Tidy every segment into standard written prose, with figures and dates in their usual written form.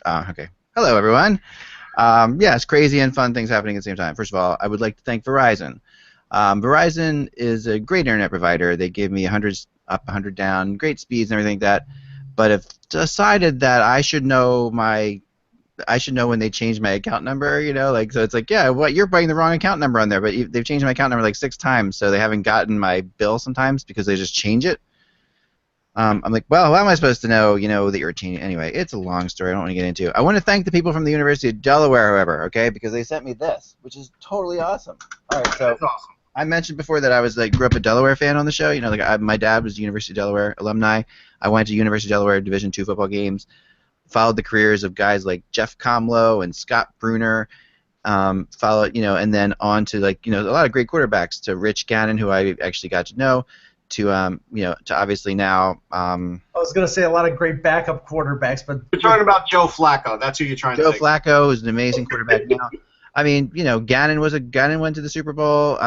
Okay. Hello, everyone. Yes, crazy and fun things happening at the same time. First of all, I would like to thank Verizon. Verizon is a great internet provider. They gave me 100 up, 100 down, great speeds and everything like that. But have decided that I should know when they changed my account number. Like so it's like, yeah, what you're putting the wrong account number on there, but they've changed my account number like 6 times, so they haven't gotten my bill sometimes because they just change it. I'm like, well, how am I supposed to know, that you're a teen? Anyway, it's a long story. I don't want to get into. I want to thank the people from the University of Delaware, however, okay, because they sent me this, which is totally awesome. All right, so That's awesome. I mentioned before that I was grew up a Delaware fan on the show. My dad was University of Delaware alumni. I went to University of Delaware Division II football games. Followed the careers of guys like Jeff Comlow and Scott Bruner. Followed, and then on to a lot of great quarterbacks, to Rich Gannon, who I actually got to know, to obviously now. I was going to say a lot of great backup quarterbacks, but You're talking about Joe Flacco. That's who you're trying to Joe think. Flacco is an amazing quarterback now. I mean, Gannon went to the Super Bowl.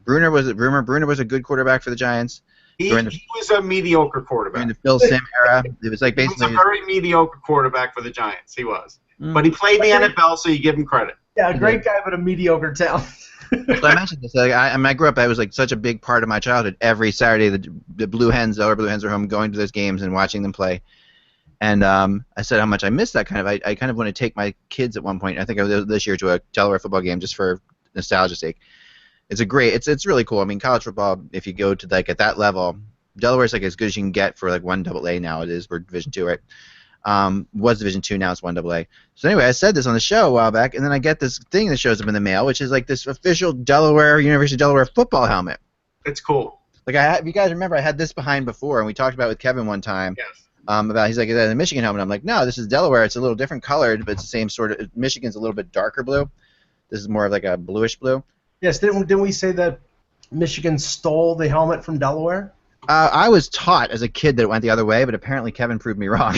Bruner was a good quarterback for the Giants. He was a mediocre quarterback. During the Phil Sim era, it was like He was basically. a very mediocre quarterback for the Giants. He was. Mm. But he played in the NFL, so you give him credit. yeah, a great guy, but a mediocre talent. So I mentioned this. I grew up. I was such a big part of my childhood. Every Saturday, the Blue Hens, Delaware Blue Hens, were home, going to those games and watching them play. And I said how much I missed that kind of. I kind of want to take my kids at one point. I think I was this year to a Delaware football game just for nostalgia's sake. It's really cool. I mean, college football. If you go to at that level, Delaware's as good as you can get for 1AA now. It is. We're Division II, right? Was Division II, now it's 1AA. So anyway, I said this on the show a while back, and then I get this thing that shows up in the mail, which is this official University of Delaware football helmet. It's cool. If you guys remember, I had this behind before, and we talked about it with Kevin one time. Yes. He's like, is that a Michigan helmet? I'm like, no, this is Delaware. It's a little different colored, but it's the same sort of. Michigan's a little bit darker blue. This is more of a bluish blue. Yes, didn't we say that Michigan stole the helmet from Delaware? I was taught as a kid that it went the other way, but apparently Kevin proved me wrong.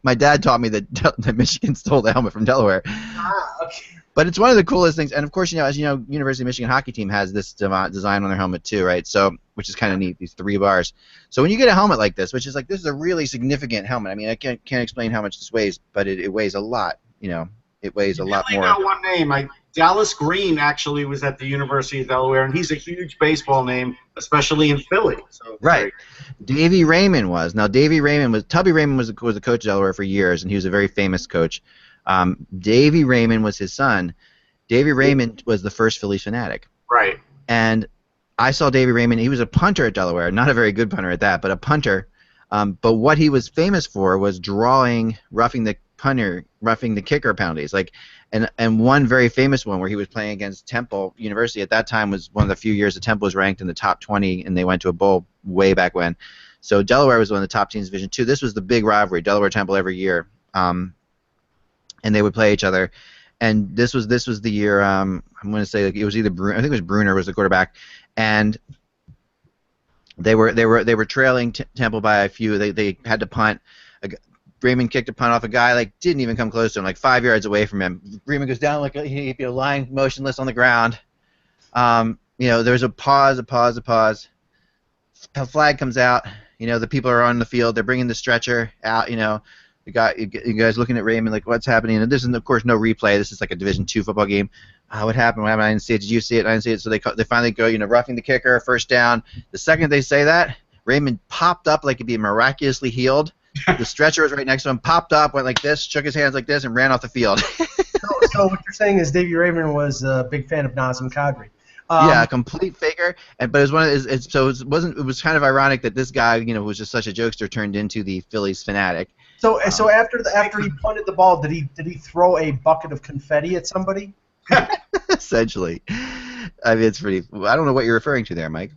My dad taught me that Michigan stole the helmet from Delaware. Ah, okay. But it's one of the coolest things, and of course, as you know, University of Michigan hockey team has this design on their helmet too, right? So, which is kind of neat, these 3 bars. So when you get a helmet like this, which is this is a really significant helmet. I mean, I can't explain how much this weighs, but it weighs a lot. It weighs a lot more. I know one name. Dallas Green actually was at the University of Delaware, and he's a huge baseball name, especially in Philly. So right. Davey Raymond was. Now, Tubby Raymond was a coach of Delaware for years, and he was a very famous coach. Davey Raymond was his son. Davey Raymond was the first Phillies fanatic. Right. And I saw Davey Raymond. He was a punter at Delaware, not a very good punter at that, but a punter. But what he was famous for was roughing the kicker penalties. And one very famous one where he was playing against Temple University at that time was one of the few years that Temple was ranked in the top 20, and they went to a bowl way back when. So Delaware was one of the top teams in Division II. This was the big rivalry, Delaware-Temple every year. And they would play each other. And this was the year. I'm going to say it was either I think it was Bruner was the quarterback, and they were trailing Temple by a few. They had to punt. Raymond kicked a punt off a guy didn't even come close to him, 5 yards away from him. Raymond goes down he'd be lying motionless on the ground. There's a pause. A flag comes out. The people are on the field. They're bringing the stretcher out. You guys looking at Raymond what's happening? And this is of course no replay. This is a Division II football game. What happened? I didn't see it. Did you see it? I didn't see it. So they finally go roughing the kicker, first down. The second they say that, Raymond popped up like he'd be miraculously healed. The stretcher was right next to him, popped up, went like this, shook his hands like this, and ran off the field. So what you're saying is Davey Raymond was a big fan of Nazem Kadri. Yeah, a complete faker. But it was kind of ironic that this guy, who was just such a jokester, turned into the Phillies fanatic. So after he punted the ball, did he throw a bucket of confetti at somebody? Essentially. I mean, it's pretty. I don't know what you're referring to there, Mike.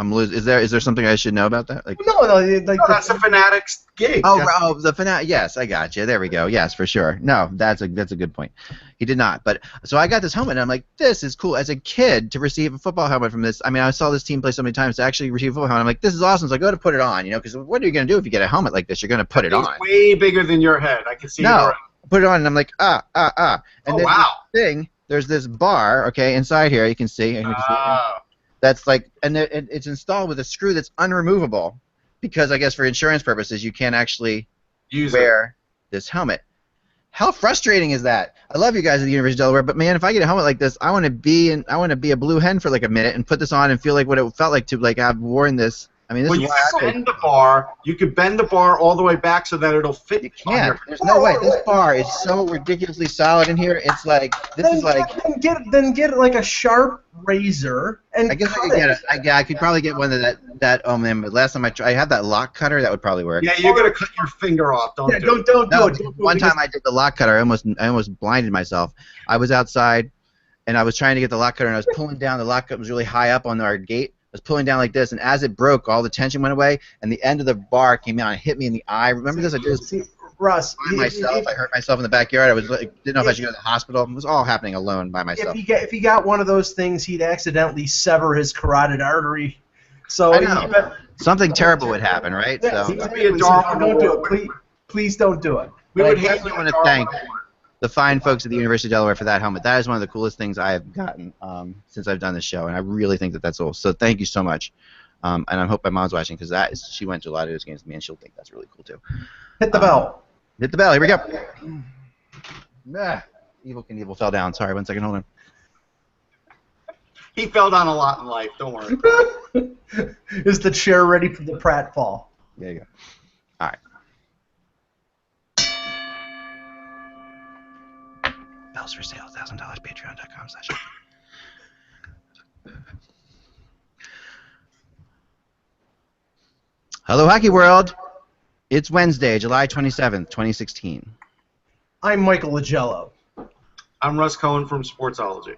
Is there something I should know about that? No, that's the Fanatics gig. Oh, the Fanatic. Yes, I got you. There we go. Yes, for sure. No, that's a good point. He did not. But so I got this helmet, and I'm like, this is cool. As a kid, to receive a football helmet from this. I mean, I saw this team play so many times to actually receive a football helmet. I'm like, this is awesome. So I go to put it on, because what are you going to do if you get a helmet like this? You're going to put it on. It's way bigger than your head. I can see it already. Put it on, and I'm like, And wow. There's this bar, okay, inside here. You can see. That's and it's installed with a screw that's unremovable, because I guess for insurance purposes you can't actually wear this helmet. How frustrating is that? I love you guys at the University of Delaware, but man, if I get a helmet like this, I want to be a blue hen for like a minute and put this on and feel like what it felt like to like have worn this. I mean, this is you why bend the bar. You could bend the bar all the way back so that it'll fit. You can't. There's no way. This bar is so ridiculously solid in here. It's like then get like a sharp razor and. I guess I could get it. I could probably get one of that. Oh man, but last time I had that lock cutter. That would probably work. Yeah, you're gonna cut your finger off. Don't do it. One time I did the lock cutter. I almost blinded myself. I was outside, and I was trying to get the lock cutter, and I was pulling down. The lock cutter was really high up on our gate. I was pulling down like this, and as it broke, all the tension went away, and the end of the bar came out and hit me in the eye. Remember this? I did this Russ, by myself. I hurt myself in the backyard. I was like, didn't know if I should go to the hospital. It was all happening alone by myself. If he got one of those things, he'd accidentally sever his carotid artery. So I know. Something terrible would happen, right? Yeah, so don't do it. Please don't do it. I definitely want to thank the fine folks at the University of Delaware for that helmet. That is one of the coolest things I have gotten since I've done this show, and I really think that that's cool. So thank you so much. And I hope my mom's watching because she went to a lot of those games with me, and she'll think that's really cool too. Hit the bell. Hit the bell. Here we go. Evil Knievel fell down. Sorry, 1 second. Hold on. He fell down a lot in life. Don't worry. Is the chair ready for the pratfall? There you go. All right. Bells for sale, $1,000, patreon.com/. Hello, Hockey World. It's Wednesday, July 27th, 2016. I'm Michael Lagello. I'm Russ Cohen from Sportsology.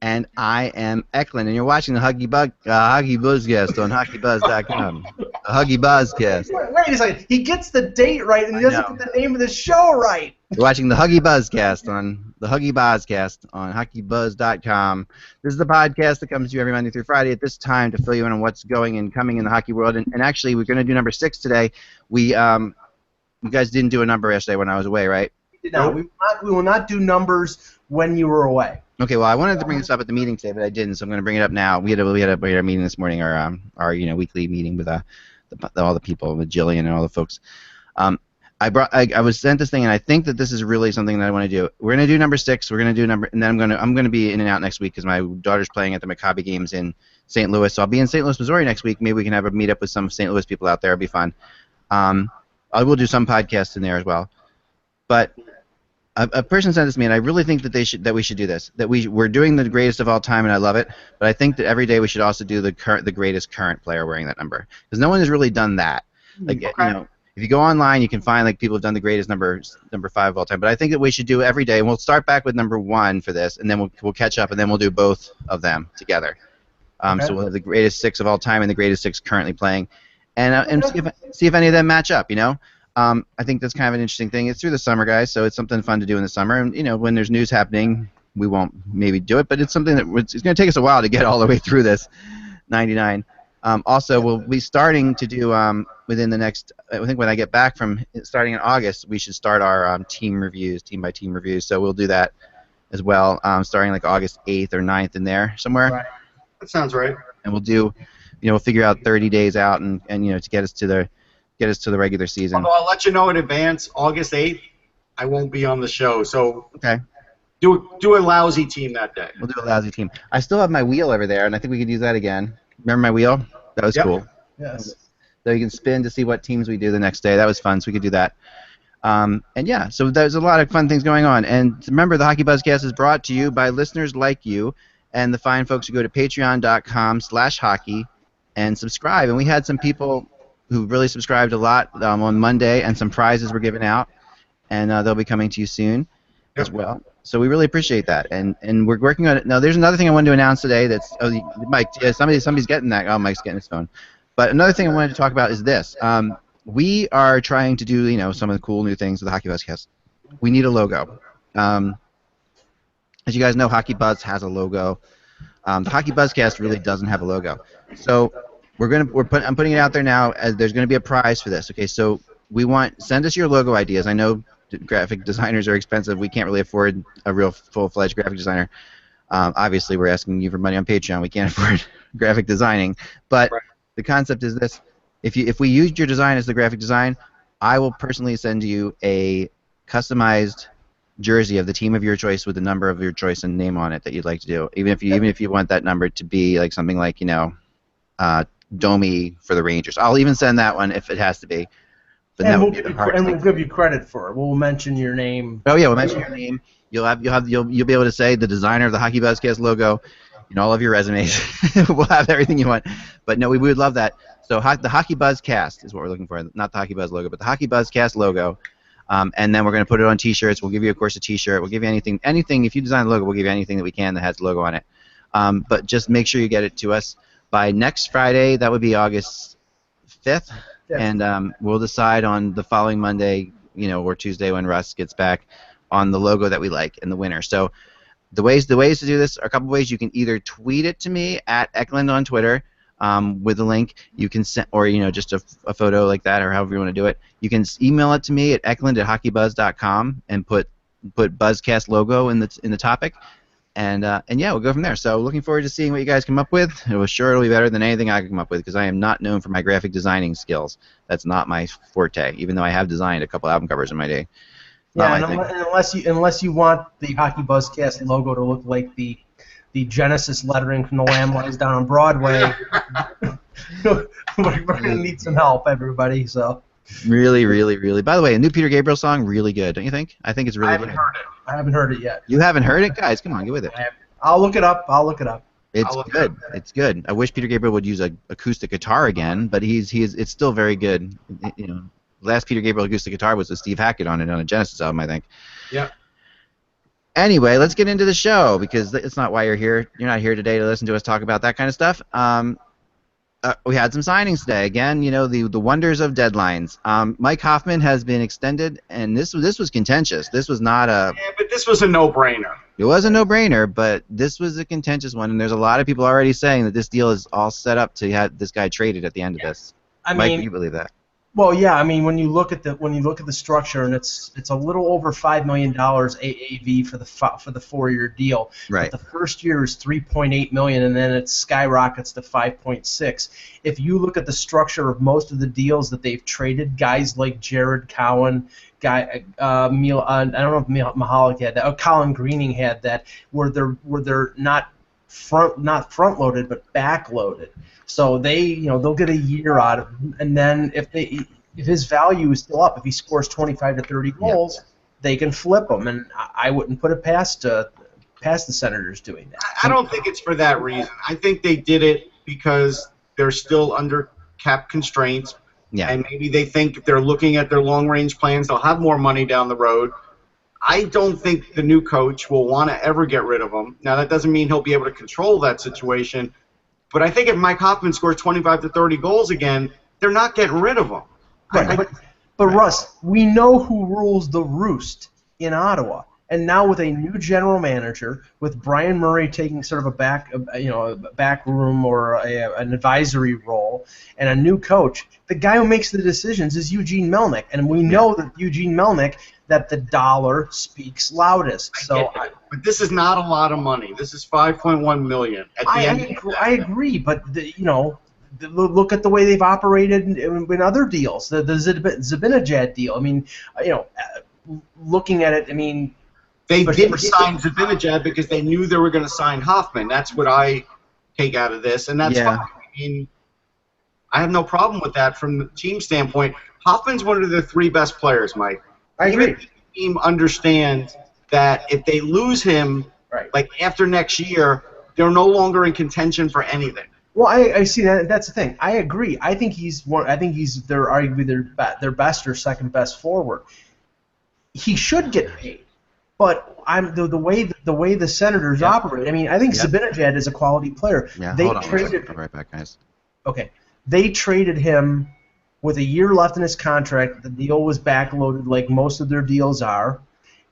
And I am Eklund, and you're watching the Huggy Buzzcast on HockeyBuzz.com. The Huggy Buzzcast. Wait a second. He gets the date right, and he doesn't get the name of the show right. You're watching the Huggy Buzzcast on the Huggy Buzzcast on HockeyBuzz.com. This is the podcast that comes to you every Monday through Friday at this time to fill you in on what's going and coming in the hockey world. And actually, we're going to do number 6 today. You guys didn't do a number yesterday when I was away, right? No, we will not do numbers when you were away. Okay, well, I wanted to bring this up at the meeting today, but I didn't, so I'm going to bring it up now. We had a meeting this morning, our weekly meeting with all the people, with Jillian and all the folks. I was sent this thing, and I think that this is really something that I want to do. We're going to do number 6. We're going to do and then I'm going to be in and out next week because my daughter's playing at the Maccabi games in St. Louis, so I'll be in St. Louis, Missouri next week. Maybe we can have a meetup with some St. Louis people out there. It'll be fun. I will do some podcasts in there as well, but. A person sent this to me, and I really think that we should do this. That we're doing the greatest of all time, and I love it. But I think that every day we should also do the greatest current player wearing that number, because no one has really done that. Like if you go online, you can find like people have done the greatest number 5 of all time. But I think that we should do every day, and we'll start back with number 1 for this, and then we'll catch up, and then we'll do both of them together. So we'll have the greatest 6 of all time and the greatest 6 currently playing, and see if any of them match up. I think that's kind of an interesting thing. It's through the summer, guys, so it's something fun to do in the summer. And when there's news happening, we won't maybe do it, but it's something that it's going to take us a while to get all the way through this 99. Also, we'll be starting to do within the next. I think when I get back from starting in August, we should start our team by team reviews. So we'll do that as well, starting like August 8th or 9th in there somewhere. Right. That sounds right. And we'll do, we'll figure out 30 days out and to get us to the regular season. Although I'll let you know in advance, August 8th, I won't be on the show. So okay. Do a lousy team that day. We'll do a lousy team. I still have my wheel over there, and I think we could use that again. Remember my wheel? That was cool. Yes. So you can spin to see what teams we do the next day. That was fun, so we could do that. So there's a lot of fun things going on. And remember, the Hockey Buzzcast is brought to you by listeners like you and the fine folks who go to patreon.com/hockey and subscribe. And we had some people who really subscribed a lot on Monday, and some prizes were given out, and they'll be coming to you soon as well. So we really appreciate that, and we're working on it. Now, there's another thing I wanted to announce today. That's Mike. Yeah, somebody's getting that. Oh, Mike's getting his phone. But another thing I wanted to talk about is this. We are trying to do some of the cool new things with the Hockey Buzzcast. We need a logo. As you guys know, Hockey Buzz has a logo. The Hockey Buzzcast really doesn't have a logo. So I'm putting it out there now. As there's going to be a prize for this. Okay, so send us your logo ideas. I know graphic designers are expensive. We can't really afford a real full-fledged graphic designer. Obviously, we're asking you for money on Patreon. We can't afford graphic designing. But the concept is this: if we used your design as the graphic design, I will personally send you a customized jersey of the team of your choice with the number of your choice and name on it that you'd like to do. Even if you want that number to be like something like Domi for the Rangers. I'll even send that one if it has to be. But And that we'll would be give the you hardest thing. give you credit for it. We'll mention your name. Oh yeah, we'll mention your name. You'll be able to say the designer of the Hockey Buzzcast logo in all of your resumes. We'll have everything you want. But no, we would love that. So the Hockey Buzzcast is what we're looking for, not the Hockey Buzz logo, but the Hockey Buzzcast logo. And then we're going to put it on T-shirts. We'll give you, of course, a T-shirt. We'll give you anything. If you design a logo, we'll give you anything that we can that has the logo on it. But just make sure you get it to us by next Friday. That would be August 5th. Yes. And we'll decide on the following Monday, or Tuesday when Russ gets back, on the logo that we like and the winner. So the ways to do this are a couple ways. You can either tweet it to me at Eklund on Twitter with a link. You can send, or just a photo like that, or however you want to do it. You can email it to me at eklund@hockeybuzz.com and put Buzzcast logo in the topic. And yeah, we'll go from there. So looking forward to seeing what you guys come up with. It'll be better than anything I can come up with because I am not known for my graphic designing skills. That's not my forte, even though I have designed a couple album covers in my day. Yeah, and unless you want the Hockey Buzzcast logo to look like the Genesis lettering from the Lamb Lies down on Broadway, we're going to need some help, everybody. So really, really, really. By the way, a new Peter Gabriel song, really good, don't you think? I think it's really good. I haven't heard it yet. You haven't heard it, guys? Come on, get with it. I'll look it up. It's good. It's good. I wish Peter Gabriel would use an acoustic guitar again, but it's still very good. Last Peter Gabriel acoustic guitar was with Steve Hackett on a Genesis album, I think. Yeah. Anyway, let's get into the show because it's not why you're here. You're not here today to listen to us talk about that kind of stuff. We had some signings today. Again, the wonders of deadlines. Mike Hoffman has been extended, and this was contentious. This was not a. Yeah, but this was a no-brainer. It was a no-brainer, but this was a contentious one, and there's a lot of people already saying that this deal is all set up to have this guy traded at the end of this. Mike, do you believe that? Well, yeah. I mean, when you look at the structure, and it's a little over $5 million AAV for the 4-year deal. Right. But the first year is $3.8 million, and then it skyrockets to $5.6. If you look at the structure of most of the deals that they've traded, guys like Jared Cowan, I don't know if Mahalik had that. Colin Greening had that, where they're not front loaded but back loaded. So they'll get a year out of him, and then if his value is still up, if he scores 25 to 30 goals, they can flip him, and I wouldn't put it past the Senators doing that. I don't think it's for that reason. I think they did it because they're still under cap constraints, and maybe they think if they're looking at their long-range plans, they'll have more money down the road. I don't think the new coach will want to ever get rid of him. Now, that doesn't mean he'll be able to control that situation, but I think if Mike Hoffman scores 25 to 30 goals again, they're not getting rid of him. Right. But Russ, we know who rules the roost in Ottawa. And now with a new general manager, with Brian Murray taking sort of a back room or an advisory role, and a new coach, the guy who makes the decisions is Eugene Melnyk, and we know that Eugene Melnyk, that the dollar speaks loudest. So, but this is not a lot of money. This is $5.1 million. I agree, but look at the way they've operated in other deals. The Zibanejad deal. I mean, looking at it, I mean. They didn't sign Zibanejad because they knew they were going to sign Hoffman. That's what I take out of this, and that's fine. I mean, I have no problem with that from the team standpoint. Hoffman's one of the 3 best players, Mike. I agree. Even the team understands that if they lose him, like after next year, they're no longer in contention for anything. Well, I see that. That's the thing. I agree. I think he's they're arguably their best or second best forward. He should get paid. But the way the Senators operate. I mean, I think Zibanejad is a quality player. Yeah, they hold on. traded. I'll be right back, guys. Okay, they traded him with a year left in his contract. The deal was backloaded, like most of their deals are,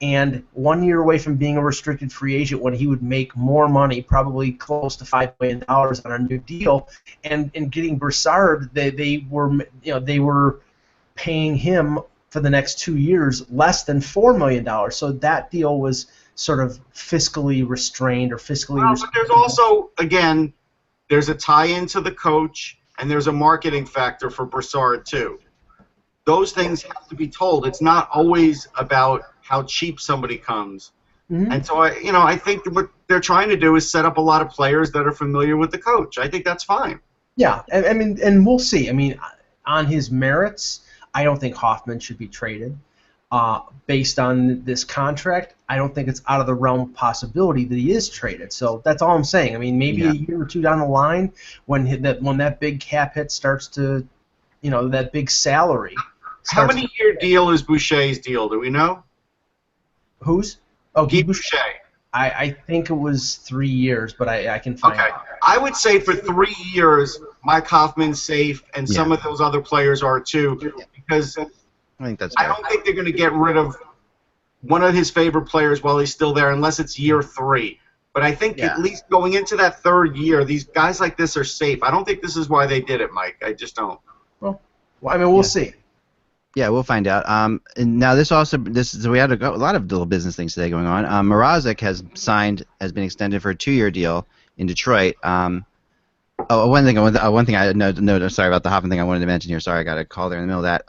and 1 year away from being a restricted free agent, when he would make more money, probably close to $5 million on a new deal. And in getting Brassard, they were paying him for the next 2 years less than $4 million. So that deal was sort of fiscally restrained or fiscally. But there's also, again, there's a tie-in to the coach, and there's a marketing factor for Brassard too. those things have to be told. It's not always about how cheap somebody comes. Mm-hmm. And so I think what they're trying to do is set up a lot of players that are familiar with the coach. I think that's fine. Yeah, I mean, and we'll see. I mean, on his merits, I don't think Hoffman should be traded. Based on this contract, I don't think it's out of the realm of possibility that he is traded. So that's all I'm saying. I mean, maybe a year or two down the line, when that big cap hit starts to, that big salary. How many year deal is Boucher's deal? Do we know? Whose? Oh, Guy Boucher. I think it was 3 years, but I can find out. Okay. I would say for 3 years, Mike Hoffman's safe, and some of those other players are too, because I think that's fair. I don't think they're going to get rid of one of his favorite players while he's still there, unless it's year 3. But I think at least going into that 3rd year, these guys like this are safe. I don't think this is why they did it, Mike. I just don't. Well, I mean, we'll see. Yeah, we'll find out. And now so we had a lot of little business things today going on. Mrazek has been extended for a 2-year deal in Detroit. One thing I know. Sorry about the Hoffman thing I wanted to mention here. Sorry, I got a call there in the middle of that.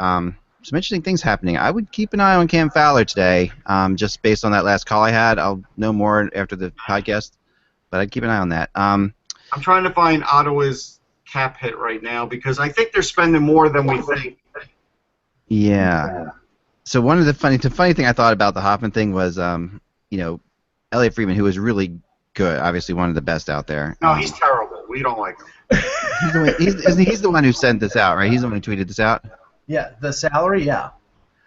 Some interesting things happening. I would keep an eye on Cam Fowler today, just based on that last call I had. I'll know more after the podcast, but I'd keep an eye on that. I'm trying to find Ottawa's cap hit right now because I think they're spending more than we think. Yeah. So one of the funny thing I thought about the Hoffman thing was, Elliot Friedman, who was really good, obviously one of the best out there. No, he's terrible. We don't like him. He's the one who sent this out, right? He's the one who tweeted this out. Yeah, the salary, yeah.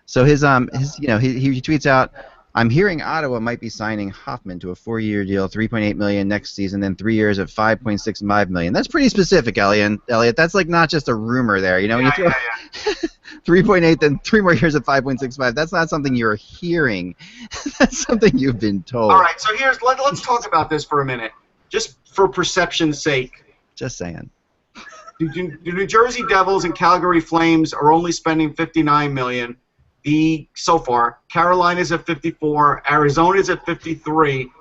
So he tweets out, I'm hearing Ottawa might be signing Hoffman to a 4-year deal, $3.8 million next season, then 3 years at $5.65 million. That's pretty specific, Elliot. That's like not just a rumor there, you 3.8, then 3 more years at 5.65. That's not something you're hearing. That's something you've been told. All right, so let's talk about this for a minute, just for perception's sake. Just saying. The New Jersey Devils and Calgary Flames are only spending $59 million. So far, Carolina's at 54, Arizona's at 53.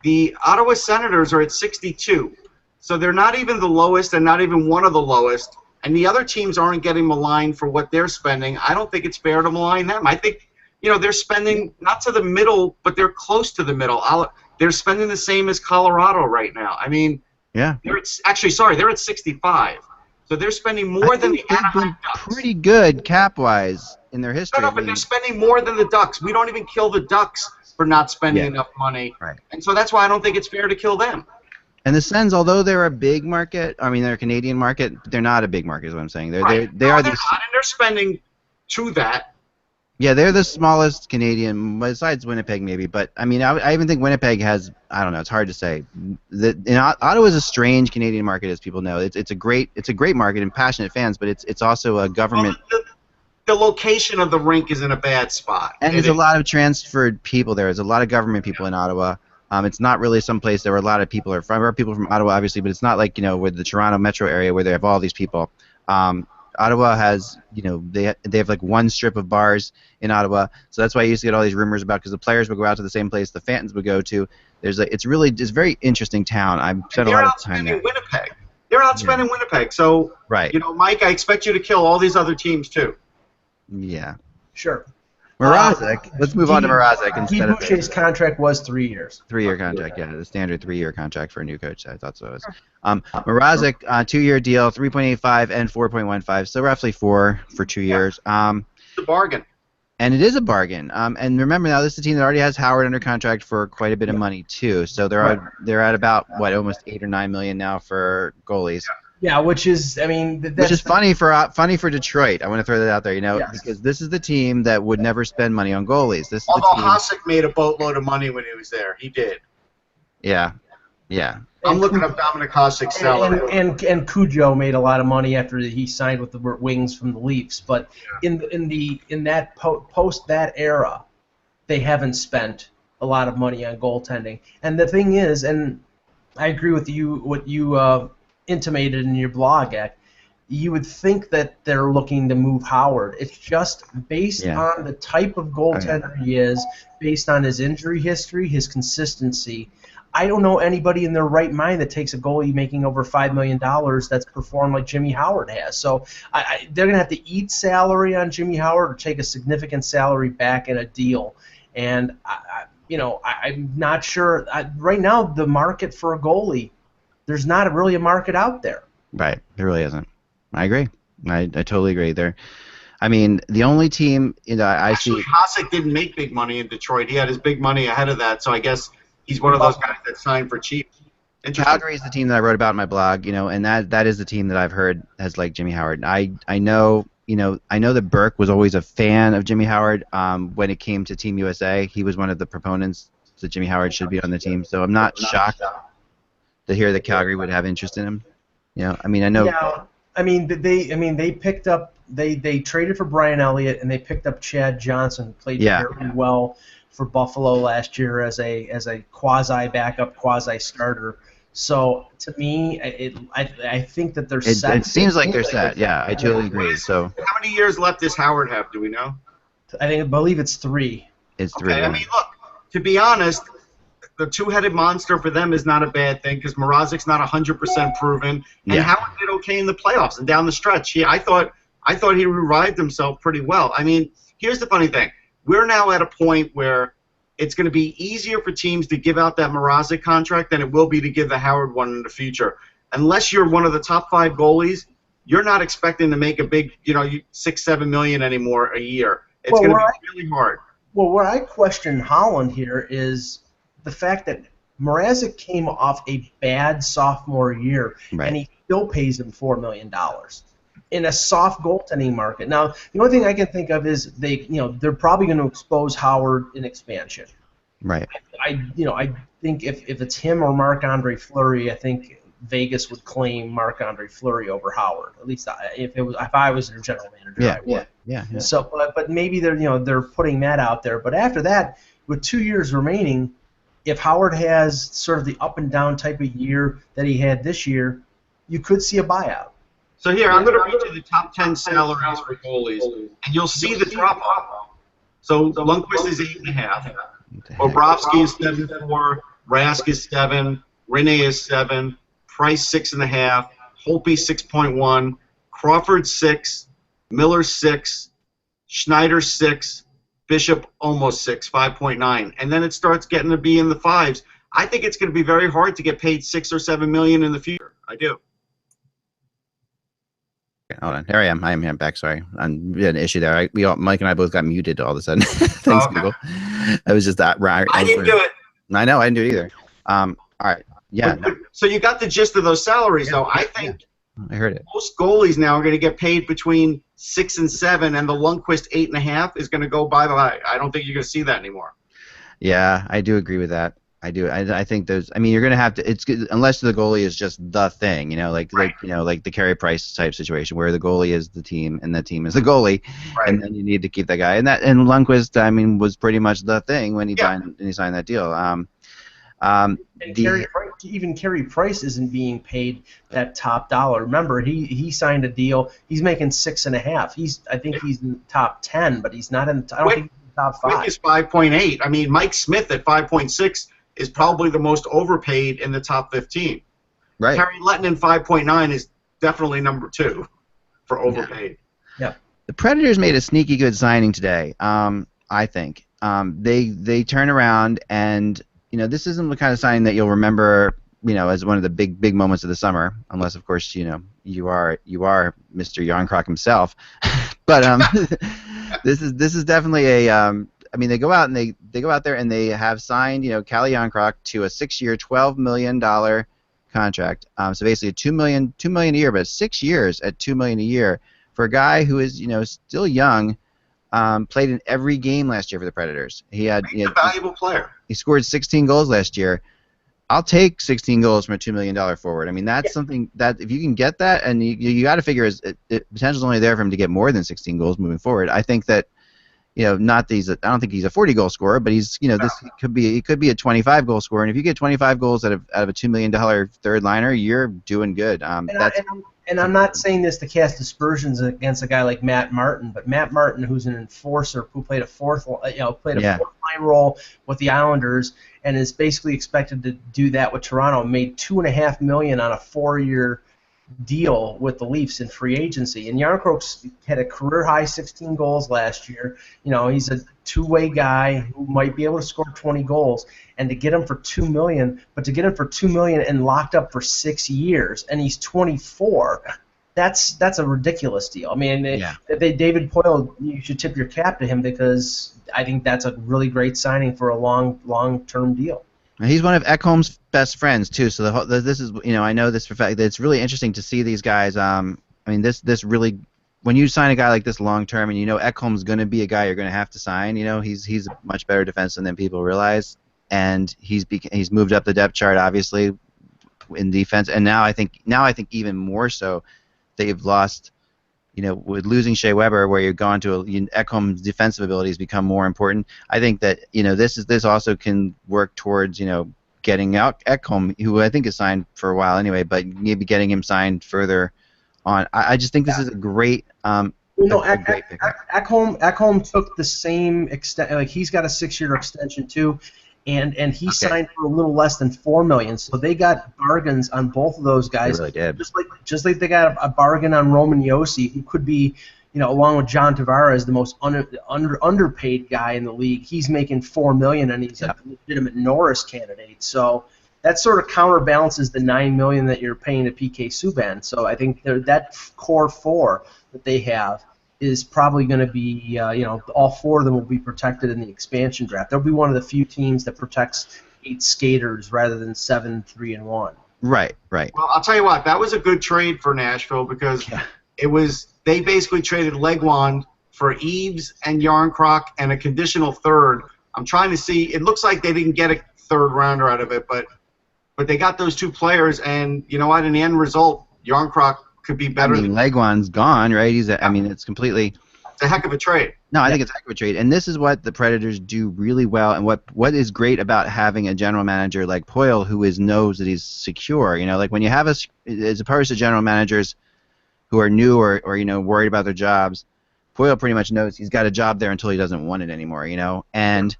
The Ottawa Senators are at 62. So they're not even the lowest and not even one of the lowest. And the other teams aren't getting maligned for what they're spending. I don't think it's fair to malign them. I think, they're spending not to the middle, but they're close to the middle. They're spending the same as Colorado right now. I mean, they're at 65. So they're spending more than the Anaheim Ducks. Pretty good cap-wise in their history. No, but they're spending more than the Ducks. We don't even kill the Ducks for not spending enough money. Right. And so that's why I don't think it's fair to kill them. And the Sens, although they're a big market, they're a Canadian market, they're not a big market is what I'm saying. They're not, and they're spending to that. Yeah, they're the smallest Canadian, besides Winnipeg maybe. But, I even think Winnipeg has, I don't know, it's hard to say. Ottawa is a strange Canadian market, as people know. It's a great market and passionate fans, but it's also a government. Well, the location of the rink is in a bad spot. And there's a lot of transferred people there. There's a lot of government people in Ottawa. It's not really some place where a lot of people are from. There are people from Ottawa, obviously, but it's not like, with the Toronto metro area where they have all these people. Ottawa has, they have like one strip of bars in Ottawa, so that's why you used to get all these rumors about, because the players would go out to the same place the fans would go to. It's a very interesting town. I've spent a lot of time there. Winnipeg. They're outspending Winnipeg, so right. Mike, I expect you to kill all these other teams too. Yeah. Sure. Mrazek. Let's move on to Mrazek instead of Boucher's contract was 3 years. 3-year contract, yeah, the standard 3-year contract for a new coach. I thought so. It was. Mrazek, 2-year deal, 3.85 and 4.15, so roughly 4 for 2 years. It's a bargain. And it is a bargain. And remember now, this is a team that already has Howard under contract for quite a bit of money too. So they're at about almost $8 or $9 million now for goalies. Yeah, which is, which is funny for Detroit. I want to throw that out there, because this is the team that would never spend money on goalies. Although Hasek made a boatload of money when he was there, he did. Yeah. I'm looking up Dominic Hasek's salary. And Cujo made a lot of money after he signed with the Wings from the Leafs, but in that post that era, they haven't spent a lot of money on goaltending. And the thing is, and I agree with you, what you intimated in your blog, you would think that they're looking to move Howard. It's just based on the type of goaltender he is, based on his injury history, his consistency. I don't know anybody in their right mind that takes a goalie making over $5 million that's performed like Jimmy Howard has. So they're going to have to eat salary on Jimmy Howard or take a significant salary back in a deal. And, I'm not sure. Right now, the market for a goalie, there's not really a market out there. Right. There really isn't. I agree. I totally agree there. I mean, the only team I Actually, see. Hasek didn't make big money in Detroit. He had his big money ahead of that, so I guess he's one of those guys that signed for cheap. Calgary is the team that I wrote about in my blog, and that is the team that I've heard has liked Jimmy Howard. I know that Burke was always a fan of Jimmy Howard. When it came to Team USA, he was one of the proponents that Jimmy Howard should be on the team. So I'm not shocked to hear that Calgary would have interest in him. I mean, I know. Yeah, they picked up. They traded for Brian Elliott and they picked up Chad Johnson, who played very well for Buffalo last year as a quasi backup, quasi starter. So to me, I think that they're set. It seems like they're set. Yeah, I totally agree. So how many years left does Howard have? Do we know? I believe it's 3. It's 3. Okay, I mean, look. To be honest, the two-headed monster for them is not a bad thing because Mrazek's not 100% proven, and Howard did okay in the playoffs and down the stretch. I thought he revived himself pretty well. I mean, here's the funny thing: we're now at a point where it's going to be easier for teams to give out that Mrazek contract than it will be to give the Howard one in the future. Unless you're one of the top 5 goalies, you're not expecting to make a big, $6-7 million anymore a year. It's going to be really hard. Well, where I question Holland here is the fact that Mrazek came off a bad sophomore year, and he still pays him $4 million in a soft goaltending market. Now, the only thing I can think of is they're probably going to expose Howard in expansion. Right. I think if it's him or Marc-Andre Fleury, I think Vegas would claim Marc-Andre Fleury over Howard. At least if I was their general manager, I would. Yeah. So, but maybe they're putting that out there. But after that, with 2 years remaining, if Howard has sort of the up and down type of year that he had this year, you could see a buyout. So here, I'm going to read you the top 10 salaries for goalies, and you'll see the drop-off. So Lundqvist is 8.5. Bobrovsky is 7.4. Rask is 7. Rinne is 7. Price 6.5. Holtby 6.1. Crawford 6. Miller 6. Schneider 6. Bishop almost 6, 5.9. And then it starts getting to be in the 5s. I think it's going to be very hard to get paid $6 or $7 million in the future. I do. Hold on. Here I am. I'm back. Sorry. We had an issue there. Mike and I both got muted all of a sudden. Thanks, Google. I was just that. I didn't do it. I know. I didn't do it either. All right. Yeah. So you got the gist of those salaries, though. I think I heard it. Most goalies now are going to get paid between 6 and 7, and the Lundqvist 8.5 is going to go bye-bye. I don't think you're going to see that anymore. Yeah, I do agree with that. I do. I think those. I mean, you're going to have to. It's unless the goalie is just the thing, like the Carey Price type situation where the goalie is the team and the team is the goalie, and then you need to keep that guy. And Lundqvist, I mean, was pretty much the thing when he signed that deal. Even Carey Price isn't being paid that top dollar. Remember, he signed a deal. He's making 6.5. I think he's in the top 10, but he's not in. I don't think he's in the top 5. Quick is 5.8. I mean, Mike Smith at 5.6 is probably the most overpaid in the top 15. Right. Harry Lettinen 5.9 is definitely number 2 for overpaid. Yeah. The Predators made a sneaky good signing today. I think they turn around and. This isn't the kind of signing that you'll remember, as one of the big moments of the summer, unless, of course, you are Mr. Yarncroc himself. But this is definitely a. I mean, they go out there and they have signed, Calle Yarncroc to a 6-year, $12 million contract. So basically, $2 million a year, but 6 years at $2 million a year for a guy who is, still young. Played in every game last year for the Predators. He's a valuable player. He scored 16 goals last year. I'll take 16 goals from a $2 million forward. I mean, that's something that if you can get that, and you got to figure the potential's only there for him to get more than 16 goals moving forward. I think that, I don't think he's a 40 goal scorer, but he's, this could be a 25 goal scorer. And if you get 25 goals out of a $2 million third liner, you're doing good. And I'm not saying this to cast aspersions against a guy like Matt Martin, but Matt Martin, who's an enforcer who played a fourth line role with the Islanders and is basically expected to do that with Toronto, made $2.5 million on a 4-year deal with the Leafs in free agency. And Jarnkrok's had a career-high 16 goals last year. He's a two-way guy who might be able to score 20 goals. And to get him for $2 million, but to get him for $2 million and locked up for 6 years, and he's 24, that's a ridiculous deal. I mean, David Poile, you should tip your cap to him because I think that's a really great signing for a long-term deal. He's one of Ekholm's best friends too. So this is, I know this for a fact that it's really interesting to see these guys. I mean, this really, when you sign a guy like this long term, and Ekholm's going to be a guy you're going to have to sign. He's a much better defenseman than people realize, and he's moved up the depth chart obviously in defense, and now I think even more so. They've lost. With losing Shea Weber, where you're gone to Ekholm's defensive abilities become more important. I think that this also can work towards getting out Ekholm, who I think is signed for a while anyway, but maybe getting him signed further on. I just think this is a great. Great pickup. Ekholm took the same extent. Like he's got a 6-year extension too. And he signed for a little less than $4 million, so they got bargains on both of those guys. They really did. Just like they got a bargain on Roman Josi, who could be, along with John Tavares, the most underpaid guy in the league. He's making $4 million, and he's a legitimate Norris candidate. So that sort of counterbalances the $9 million that you're paying to PK Subban. So I think that core four that they have is probably going to be, all four of them will be protected in the expansion draft. They'll be one of the few teams that protects 8 skaters rather than 7, 3, and 1. Right. Well, I'll tell you what, that was a good trade for Nashville because they basically traded Legwand for Eves and Jarnkrok and a conditional third. I'm trying to see. It looks like they didn't get a third rounder out of it, but they got those 2 players, and you know what? In the end result, Jarnkrok could be better. Legwand's gone, right? It's completely. It's a heck of a trade. No, I think it's a heck of a trade, and this is what the Predators do really well, and what is great about having a general manager like Poile who knows that he's secure. Like when you have as opposed to general managers who are new or worried about their jobs, Poile pretty much knows he's got a job there until he doesn't want it anymore. And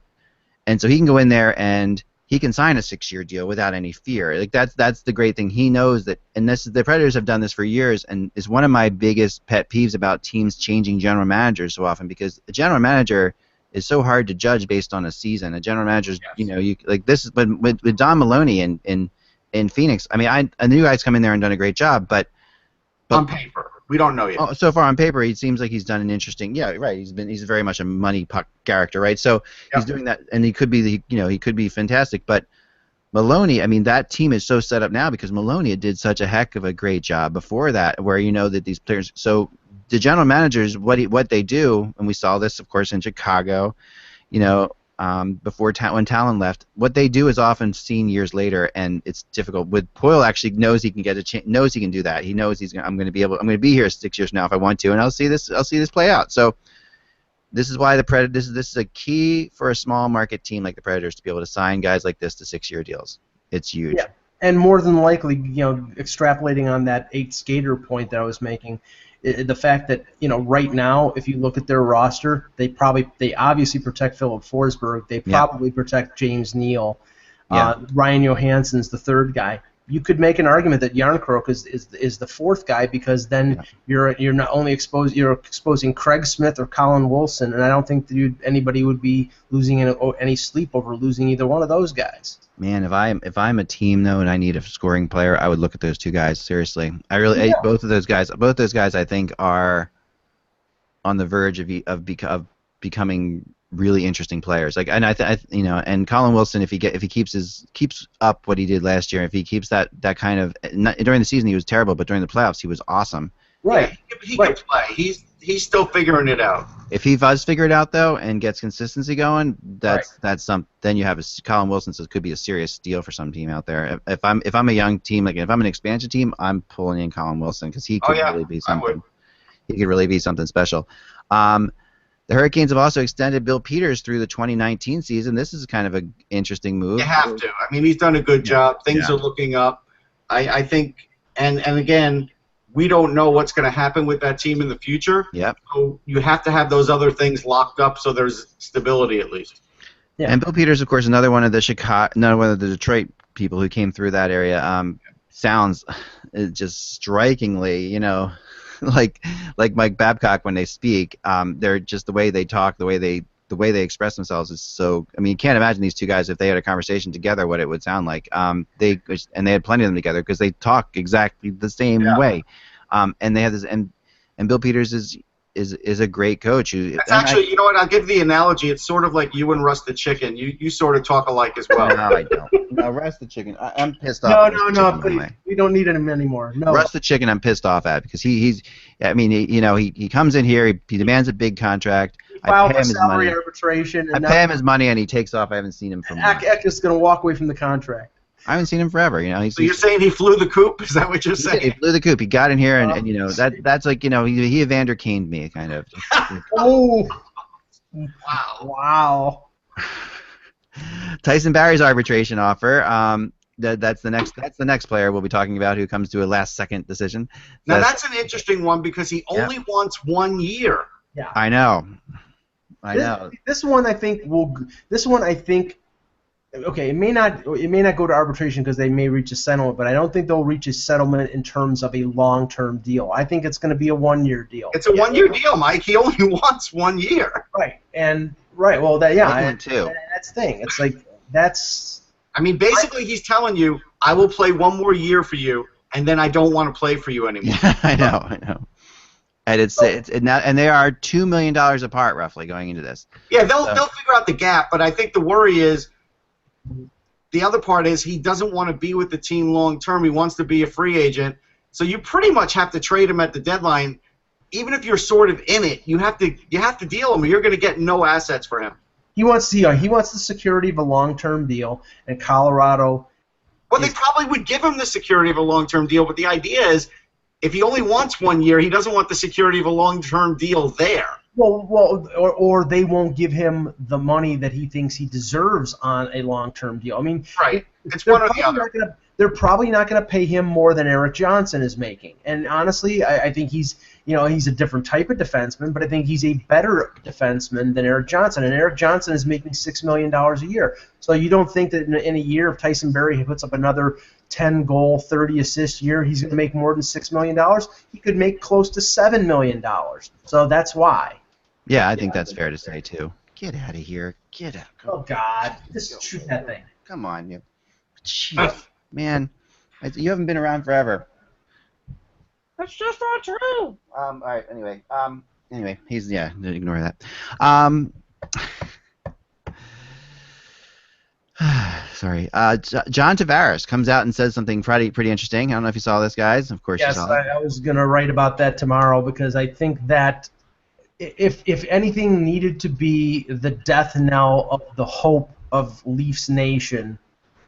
so he can go in there and he can sign a 6-year deal without any fear. Like that's the great thing. He knows that, and the Predators have done this for years, and is one of my biggest pet peeves about teams changing general managers so often, because a general manager is so hard to judge based on a season. A general manager, but with Don Maloney in Phoenix, a new guy's come in there and done a great job, but on paper. We don't know yet. So far on paper, he seems like he's done an interesting. Yeah, right. He's very much a money puck character, right? So he's doing that, and he could be he could be fantastic. But Maloney, that team is so set up now because Maloney did such a heck of a great job before that, where that these players. So the general managers, what they do, and we saw this, of course, in Chicago, before when Talon left, what they do is often seen years later, and it's difficult. With Poile, actually knows he can get knows he can do that. He knows I'm going to be here 6 years now if I want to, and I'll see this play out. So this is why the Predators. This is a key for a small market team like the Predators to be able to sign guys like this to 6-year deals. It's huge. Yeah, and more than likely, extrapolating on that 8 skater point that I was making. The fact that right now, if you look at their roster, they obviously protect Philip Forsberg. They probably protect James Neal. Ryan Johansson's the third guy. You could make an argument that Jarnkrok is the fourth guy because then you're not only exposing Craig Smith or Colin Wilson, and I don't think that anybody would be losing any sleep over losing either one of those guys. Man, if I'm a team though and I need a scoring player, I would look at those 2 guys seriously. Both those guys I think are on the verge of becoming really interesting players. Like, and and Colin Wilson, if he keeps up what he did last year, if he keeps that kind of during the season he was terrible, but during the playoffs he was awesome. Right. Yeah, he can play. He's still figuring it out. If he does figure it out though and gets consistency going, that's then you have Colin Wilson, so it could be a serious deal for some team out there. If I'm a young team, like if I'm an expansion team, I'm pulling in Colin Wilson because he could really be something. He could really be something special. The Hurricanes have also extended Bill Peters through the 2019 season. This is kind of an interesting move. You have to. He's done a good job. Things are looking up. I think, and again, we don't know what's going to happen with that team in the future. Yep. So you have to have those other things locked up so there's stability at least. Yeah. And Bill Peters, of course, another one of the Detroit people who came through that area. Sounds just strikingly, like Mike Babcock when they speak. They're just the way they talk, the way they express themselves is so. I mean, you can't imagine these two guys if they had a conversation together what it would sound like. They had plenty of them together because they talk exactly the same way. And they have this, and Bill Peters is a great coach. It's actually, you know what? I'll give the analogy. It's sort of like you and Russ the Chicken. You sort of talk alike as well. No, I don't. No, Russ the Chicken. I'm pissed off. No, please. We don't need him anymore. No. Russ the Chicken, I'm pissed off at because he's. I mean, he comes in here. He demands a big contract. I pay him his money. Arbitration. I pay him his money, and he takes off. I haven't seen him for months. Eck is going to walk away from the contract. I haven't seen him forever. So you're saying he flew the coop? Is that what you're saying? He flew the coop. He got in here, and that's like he Evander Kaned me kind of. Oh. Wow. Tyson Barrie's arbitration offer. That's the next player we'll be talking about who comes to a last-second decision. Now that's an interesting one because he only wants 1 year. Yeah. I know. This one I think will. This one I think. Okay, it may not go to arbitration because they may reach a settlement, but I don't think they'll reach a settlement in terms of a long-term deal. I think it's going to be a 1-year deal. It's a 1-year deal, Mike. He only wants 1 year. Right, well, that's the thing. It's like that's. I mean, basically, he's telling you, I will play 1 more year for you, and then I don't want to play for you anymore. Yeah, I know. And and they are $2 million apart roughly going into this. Yeah, they'll figure out the gap, but I think the worry is. The other part is he doesn't want to be with the team long term. He wants to be a free agent. So you pretty much have to trade him at the deadline. Even if you're sort of in it, you have to deal him or you're going to get no assets for him. He wants the security of a long-term deal, and Colorado. Well, they probably would give him the security of a long-term deal, but the idea is if he only wants 1 year, he doesn't want the security of a long-term deal there. Or they won't give him the money that he thinks he deserves on a long-term deal. I mean, right. It's one or the other. They're probably not going to pay him more than Erik Johnson is making. And honestly, I think he's a different type of defenseman, but I think he's a better defenseman than Erik Johnson. And Erik Johnson is making $6 million a year. So you don't think that in a year if Tyson Barrie puts up another 10-goal, 30-assist year, he's going to make more than $6 million? He could make close to $7 million. So that's why. Yeah, I think that's fair to say, too. Get out of here. Get out. Oh, God. Just shoot that thing. Come on, you. Jeez, man. You haven't been around forever. That's just not true. All right, anyway. Ignore that. Sorry. John Tavares comes out and says something pretty interesting. I don't know if you saw this, guys. Of course you saw it. Yes, I was going to write about that tomorrow because I think that if anything needed to be the death knell of the hope of Leafs Nation,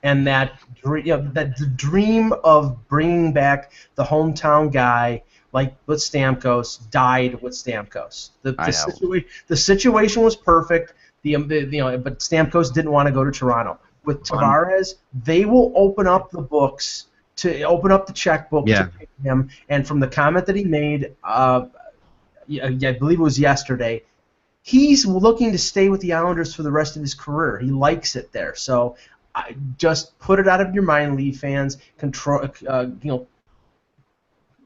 and that the dream of bringing back the hometown guy like with Stamkos died with Stamkos. The situation was perfect. But Stamkos didn't want to go to Toronto. With Tavares, they will open up the books the checkbook to pay him. And from the comment that he made, I believe it was yesterday, he's looking to stay with the Islanders for the rest of his career. He likes it there. So just put it out of your mind, Leaf fans.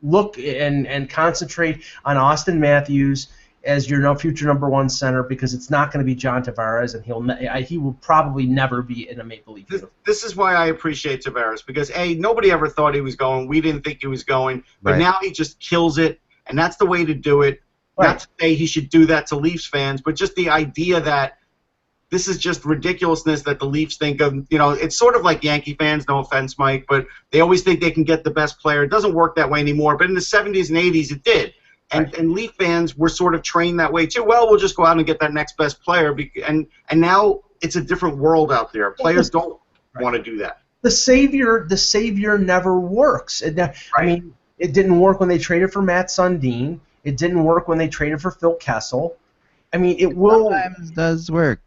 Look and concentrate on Austin Matthews as your future number 1 center, because it's not going to be John Tavares, and he will probably never be in a Maple Leaf uniform. This is why I appreciate Tavares, because nobody ever thought he was going. We didn't think he was going, but now he just kills it, and that's the way to do it. Right. Not to say he should do that to Leafs fans, but just the idea that this is just ridiculousness that the Leafs think of. It's sort of like Yankee fans, no offense, Mike, but they always think they can get the best player. It doesn't work that way anymore, but in the 70s and 80s it did. And Leaf fans were sort of trained that way too. Well, we'll just go out and get that next best player, and now it's a different world out there. Players don't want to do that. The savior never works. I mean, it didn't work when they traded for Matt Sundin. It didn't work when they traded for Phil Kessel. I mean, it will. Sometimes does work.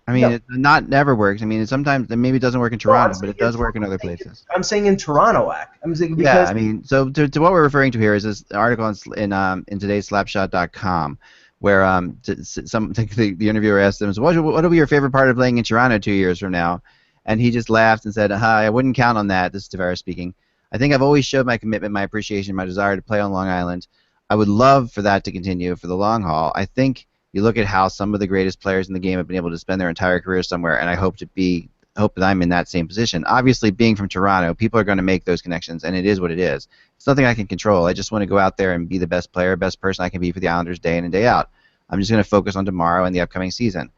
I mean, it not never works. I mean, sometimes maybe it doesn't work in Toronto, but it does work in other places. I'm saying in Toronto, I'm saying because yeah, I mean, so to what we're referring to here is this article in today's Slapshot.com, where the interviewer asked him, so what will be your favorite part of playing in Toronto 2 years from now? And he just laughed and said, "Hi, I wouldn't count on that." This is Tavares speaking. "I think I've always showed my commitment, my appreciation, my desire to play on Long Island. I would love for that to continue for the long haul. I think you look at how some of the greatest players in the game have been able to spend their entire career somewhere, and I hope that I'm in that same position. Obviously, being from Toronto, people are going to make those connections, and it is what it is. It's nothing I can control. I just want to go out there and be the best player, best person I can be for the Islanders day in and day out. I'm just going to focus on tomorrow and the upcoming season."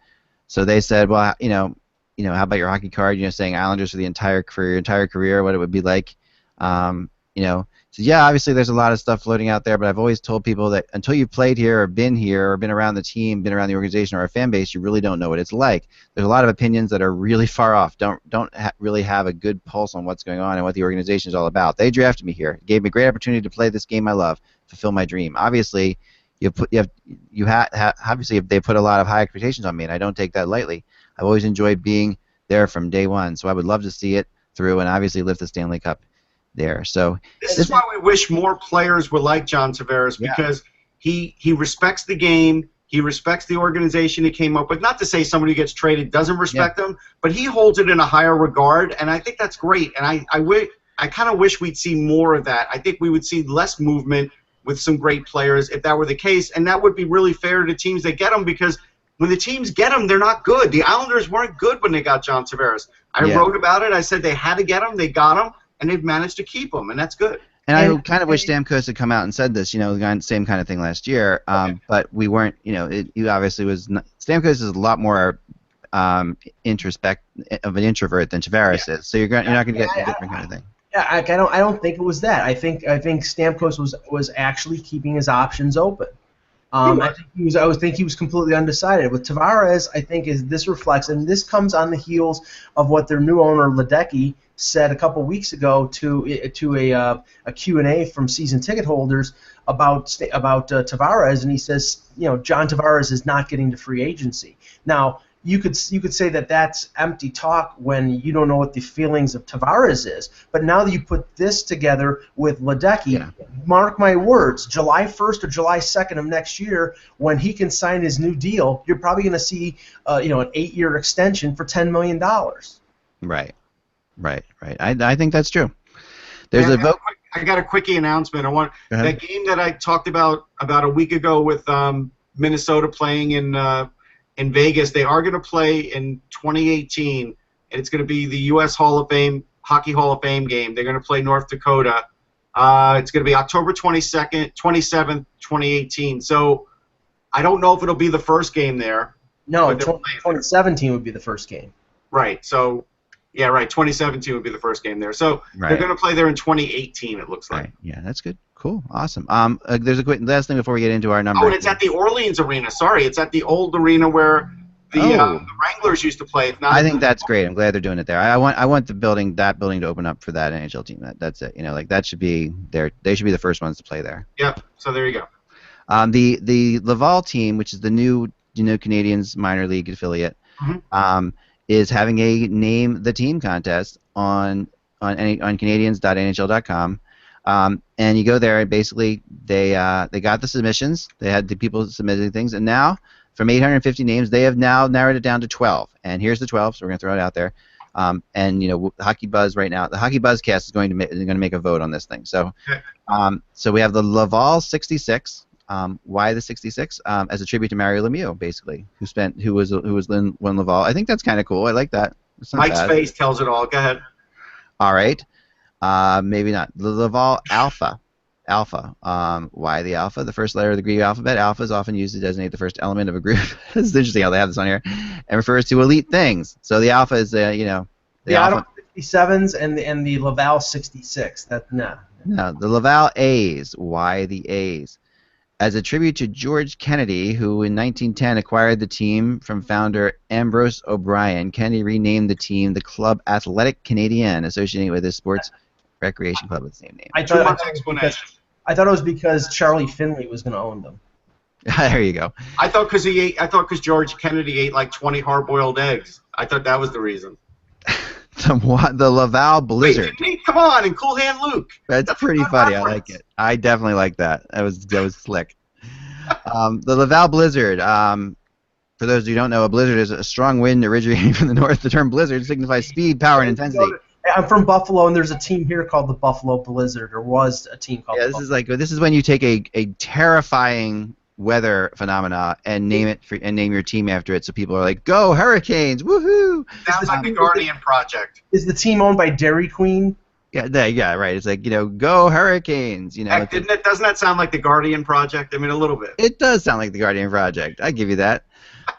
So they said, "Well, how about your hockey card? Saying Islanders for the entire career, what it would be like." So yeah, obviously there's a lot of stuff floating out there, but I've always told people that until you've played here or been around the team, been around the organization or our fan base, you really don't know what it's like. There's a lot of opinions that are really far off, don't really have a good pulse on what's going on and what the organization is all about. They drafted me here, gave me a great opportunity to play this game I love, fulfill my dream. Obviously, obviously they put a lot of high expectations on me, and I don't take that lightly. I've always enjoyed being there from day one, so I would love to see it through and obviously lift the Stanley Cup there. So this is why we wish more players were like John Tavares, because he respects the game, he respects the organization he came up with. Not to say somebody who gets traded doesn't respect them, but he holds it in a higher regard, and I think that's great. And I kind of wish we'd see more of that. I think we would see less movement with some great players if that were the case, and that would be really fair to the teams that get them, because when the teams get them, they're not good. The Islanders weren't good when they got John Tavares. I wrote about it. I said they had to get him. They got him, and they've managed to keep him, and that's good. And I kind of wish Stamkos had come out and said this, the same kind of thing last year. But we weren't, he obviously was. Stamkos is a lot more introspect of an introvert than Tavares is. So you're not going to get a different kind of thing. Yeah, I don't think it was that. I think Stamkos was actually keeping his options open. I think he was completely undecided. With Tavares, I think this reflects, and this comes on the heels of what their new owner Ledecky said a couple weeks ago to a Q&A from season ticket holders about Tavares, and he says, John Tavares is not getting to free agency. Now, you could say that that's empty talk when you don't know what the feelings of Tavares is. But now that you put this together with Ledecky, mark my words, July 1st or July 2nd of next year, when he can sign his new deal, you're probably going to see an 8-year extension for $10 million. Right. I think that's true. There's a vote. I got a quickie announcement. That game that I talked about a week ago with Minnesota playing in Vegas. They are going to play in 2018, and it's going to be the U.S. Hockey Hall of Fame game. They're going to play North Dakota. It's going to be October 27th, 2018. So I don't know if it'll be the first game there. No, 2017 would be the first game. Right. So, 2017 would be the first game there. So they're going to play there in 2018, it looks like. Right. Yeah, that's good. Cool. Awesome. There's a quick last thing before we get into our numbers. Oh, and it's at the Orleans Arena. Sorry, it's at the old arena where the Wranglers used to play. I think that's great. I'm glad they're doing it there. I want that building to open up for that NHL team. That's it. That should be there. They should be the first ones to play there. Yep. So there you go. The Laval team, which is the new Canadiens minor league affiliate, is having a name the team contest on Canadiens.nhl.com. And you go there, and basically they got the submissions. They had the people submitting things, and now from 850 names, they have now narrowed it down to 12. And here's the 12, so we're going to throw it out there. Hockey Buzz right now, the Hockey Buzz cast is going to make a vote on this thing. So, so we have the Laval 66. Why the 66? As a tribute to Mario Lemieux, basically, who was in Laval. I think that's kind of cool. I like that. Mike's face tells it all. Go ahead. All right. Maybe not. The Laval Alpha. Why the Alpha? The first letter of the Greek alphabet. Alpha is often used to designate the first element of a group. It's interesting how they have this on here, and refers to elite things. So the Alpha is the Alpha 57s and the Laval 66. No, the Laval A's. Why the A's? As a tribute to George Kennedy, who in 1910 acquired the team from founder Ambrose O'Brien, Kennedy renamed the team the Club Athletic Canadien, associating it with his sports recreation club with the same name. I thought it was because Charlie Finley was going to own them. There you go. I thought because George Kennedy ate like 20 hard-boiled eggs. I thought that was the reason. The Laval Blizzard. Wait, come on, and Cool Hand Luke. That's pretty funny. I like it. I definitely like that. That was slick. The Laval Blizzard. For those who don't know, a blizzard is a strong wind originating from the north. The term blizzard signifies speed, power, and intensity. I'm from Buffalo, and there's a team here called the Buffalo Blizzard, or was a team called. Yeah, this is when you take a terrifying weather phenomena and name your team after it, so people are like, "Go Hurricanes! Woohoo!" Sounds like the Guardian Project. Is the team owned by Dairy Queen? Yeah, right. It's like, go Hurricanes. Heck, doesn't that sound like the Guardian Project? I mean, a little bit. It does sound like the Guardian Project. I give you that.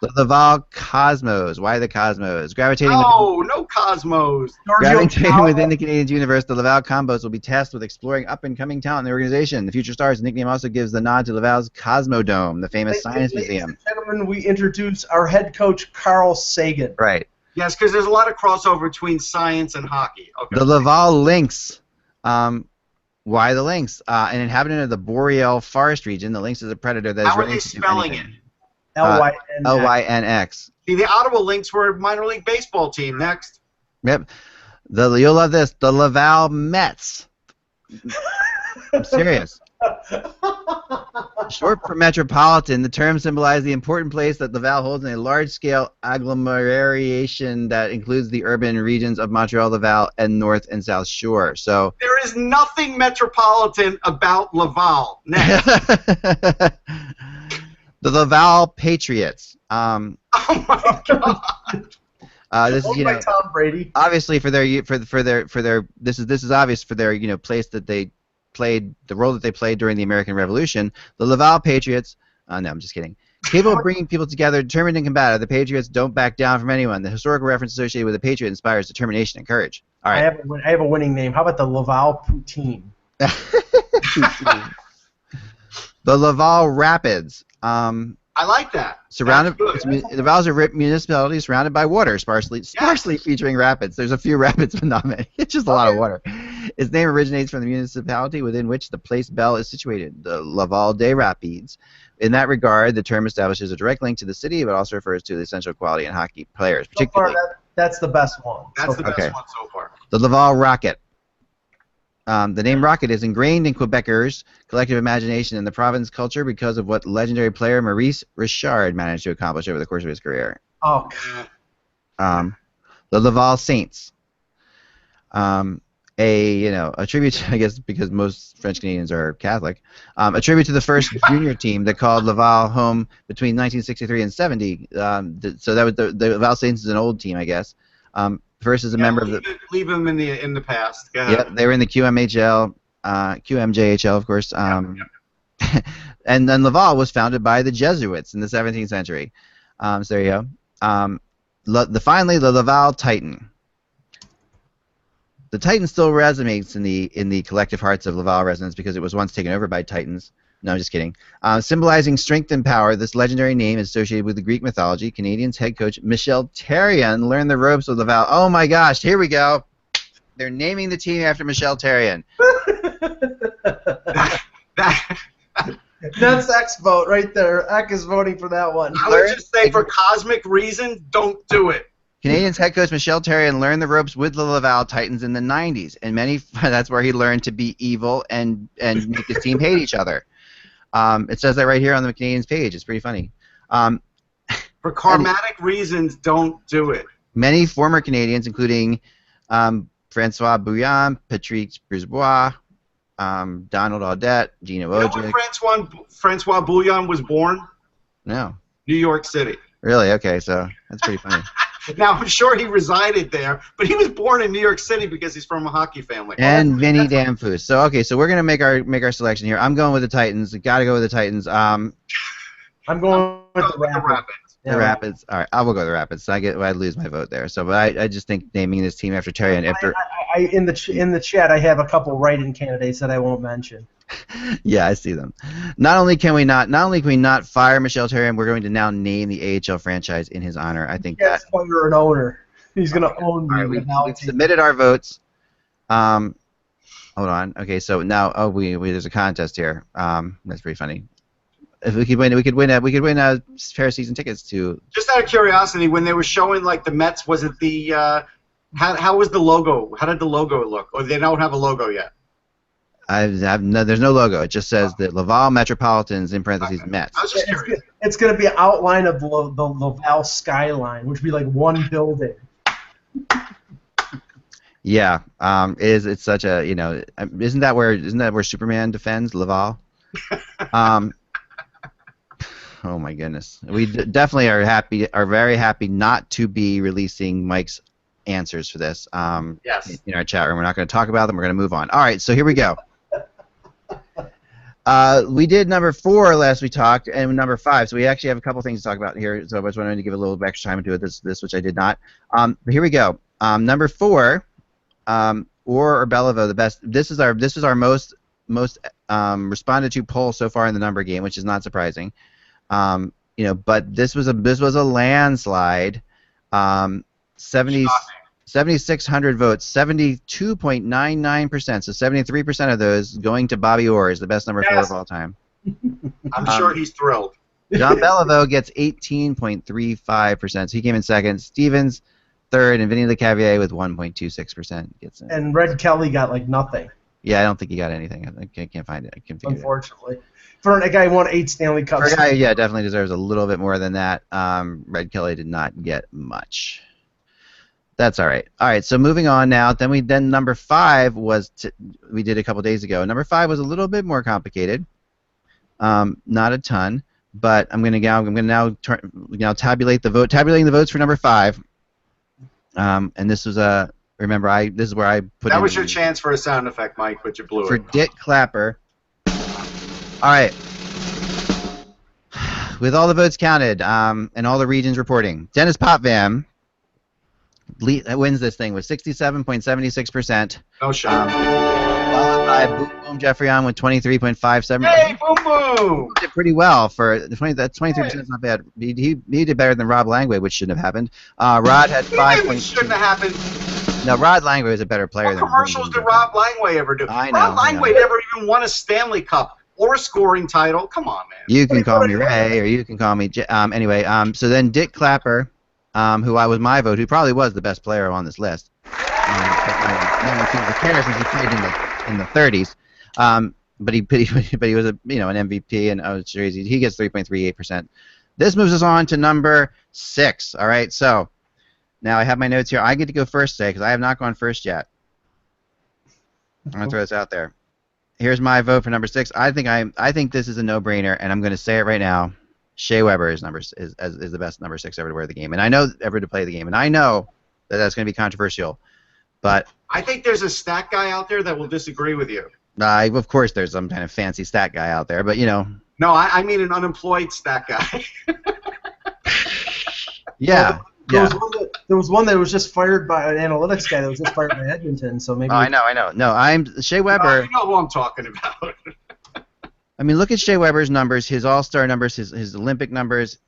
The Laval Cosmos. Why the Cosmos? No Cosmos. Gravitating within the Canadiens universe, the Laval Combos will be tasked with exploring up-and-coming talent in the organization. The Future Stars nickname also gives the nod to Laval's Cosmodome, the famous science museum. Ladies and gentlemen, we introduce our head coach, Carl Sagan. Right. Yes, because there's a lot of crossover between science and hockey. Okay. The Laval Lynx. Why the Lynx? An inhabitant of the Boreal Forest region, the Lynx is a predator that is How are they spelling it? Lynx. See, the Ottawa Lynx were a minor league baseball team. Next. Yep. You'll love this. The Laval Mets. I'm serious. Short for metropolitan, the term symbolizes the important place that Laval holds in a large-scale agglomeration that includes the urban regions of Montreal, Laval, and North and South Shore. So there is nothing metropolitan about Laval. Next. The Laval Patriots. Oh my God! This is by Tom Brady. Obviously for their this is obvious for their place that they played, the role that they played during the American Revolution. The Laval Patriots. No, I'm just kidding. Capable of bringing people together, determined and combative, the Patriots don't back down from anyone. The historical reference associated with the Patriot inspires determination and courage. All right. I have a winning name. How about the Laval Poutine? The Laval Rapids. I like that. Laval is a municipality surrounded by water, sparsely featuring rapids. There's a few rapids, but not many. It's just a lot of water. Its name originates from the municipality within which the place Bell is situated, the Laval des Rapides. In that regard, the term establishes a direct link to the city, but also refers to the essential quality in hockey players. Particularly, so far, that's the best one. That's the best one so far. The Laval Rocket. The name Rocket is ingrained in Quebecers' collective imagination and the province culture because of what legendary player Maurice Richard managed to accomplish over the course of his career. Oh. The Laval Saints. A tribute, I guess, because most French Canadians are Catholic. A tribute to the first junior team that called Laval home between 1963 and 70. So that was the Laval Saints is an old team, I guess. First as a member of the. Leave them in the past. Yeah, they were in the QMJHL, of course. And then Laval was founded by the Jesuits in the 17th century. So there you go. Finally, the Laval Titan. The Titan still resonates in the collective hearts of Laval residents because it was once taken over by Titans. No, I'm just kidding. Symbolizing strength and power, this legendary name is associated with the Greek mythology. Canadiens head coach Michel Therrien learned the ropes of Laval. Oh my gosh, here we go. They're naming the team after Michel Therrien. That's X vote right there. X is voting for that one. I would just say for cosmic reasons, don't do it. Canadiens head coach Michel Therrien learned the ropes with the Laval Titans in the 90s, and that's where he learned to be evil and make his team hate each other. It says that right here on the Canadiens page. It's pretty funny. For karmatic reasons, don't do it. Many former Canadiens, including Francois Bouillon, Patrick Brisebois, Donald Audette, Gino Ojic. You know where Francois Bouillon was born? No. New York City. Really? Okay, so that's pretty funny. Now, I'm sure he resided there, but he was born in New York City because he's from a hockey family. And Vinny Damphus. So, okay, so we're going to make our selection here. I'm going with the Titans. Got to go with the Titans. I'm going with the Rapids. The Rapids. All right, I will go with the Rapids. So I lose my vote there. So, but I just think naming this team after Terry and after. In the chat, I have a couple write-in candidates that I won't mention. Yeah, I see them. Not only can we not fire Michel Therrien, we're going to now name the AHL franchise in his honor. I think that's under an owner. He's going to own the we've submitted our votes. Hold on. Okay, so now there's a contest here. That's pretty funny. If we could win, we could win a pair of season tickets to. Just out of curiosity, when they were showing like the Mets, was it the how was the logo? How did the logo look? Or they don't have a logo yet? There's no logo. It just says the Laval Metropolitans in parentheses Mets. I was just curious. It's going to be an outline of the Laval skyline, which would be like one building. Yeah, it's such a isn't that where Superman defends Laval? Oh my goodness, we definitely are very happy not to be releasing Mike's answers for this. Yes. In our chat room, we're not going to talk about them. We're going to move on. All right, so here we go. We did number 4 last we talked, and number 5. So we actually have a couple things to talk about here. So I was wanting to give a little bit extra time to this, which I did not. But here we go. Number 4. Or Belleville, the best. This is our most responded to poll so far in the number game, which is not surprising. But this was a landslide. 7,600 votes, 72.99%. So 73% of those going to Bobby Orr is the best number 4 of all time. I'm sure he's thrilled. John Belleville gets 18.35%. So he came in second. Stevens third, and Vinny LeCavier with 1.26% gets in. And Red Kelly got like nothing. Yeah, I don't think he got anything. I can't find it. I can't figure Unfortunately. For a guy who won 8 Stanley Cups. For a guy, yeah, definitely deserves a little bit more than that. Red Kelly did not get much. That's all right. All right, so moving on now. Then number 5 was we did a couple days ago. Number 5 was a little bit more complicated. Not a ton, but I'm going to now tabulate the vote. Tabulating the votes for number 5. And this was this is where I put. That was your chance for a sound effect, Mike, but you blew it. For Dick Clapper. All right. With all the votes counted and all the regions reporting, Dennis Potvin wins this thing with 67.76%. No shot. Followed by Boom Boom Jeffrey with 23.57%. Hey, Boom Boom! He did pretty well for the 23%. Is not bad. He did better than Rob Langway, which shouldn't have happened. Rod had 5. Shouldn't have happened. No, Rod Langway was a better player than. What commercials did Rob Langway ever do? I know. Rob Langway never even won a Stanley Cup or a scoring title. Come on, man. You can call me Ray, or you can call me anyway. So then Dick Clapper, who was my vote, who probably was the best player on this list. No one seems to care since he played in the 30s. But he was an MVP, and I was sure he gets 3.38%. This moves us on to number 6. All right, so now I have my notes here. I get to go first today because I have not gone first yet. I'm gonna throw this out there. Here's my vote for number 6. I think this is a no-brainer, and I'm gonna say it right now. Shea Weber is the best number 6 ever to wear the game, and I know ever to play the game, and I know that's gonna be controversial, but I think there's a stat guy out there that will disagree with you. Of course, there's some kind of fancy stat guy out there, but No, I mean an unemployed stat guy. Yeah. There was one that was just fired by an analytics guy that was just fired by Edmonton, so maybe. Oh, I know. No, I'm Shea Weber. You know who I'm talking about. I mean, look at Shea Weber's numbers, his All-Star numbers, his Olympic numbers.